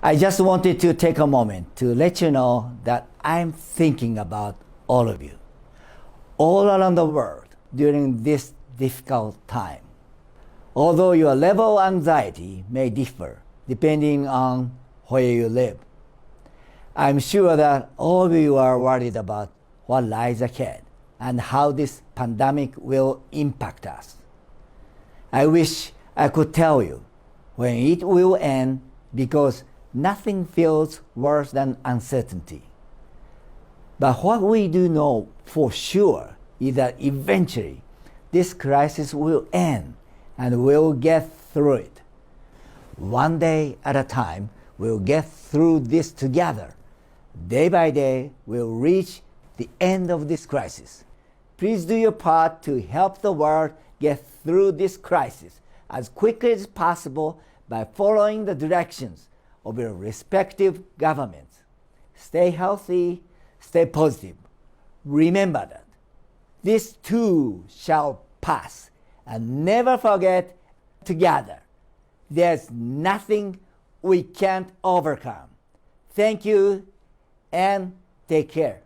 I just wanted to take a moment to let you know that I'm thinking about all of you, all around the world during this difficult time. Although your level of anxiety may differ depending on where you live, I'm sure that all of you are worried about what lies ahead and how this pandemic will impact us. I wish I could tell you when it will end, because nothing feels worse than uncertainty. But what we do know for sure is that eventually this crisis will end and we'll get through it. One day at a time, we'll get through this together. Day by day, we'll reach the end of this crisis. Please do your part to help the world get through this crisis as quickly as possible by following the directions of your respective governments. Stay healthy, stay positive. Remember that this too shall pass, and never forget, together, there's nothing we can't overcome. Thank you and take care.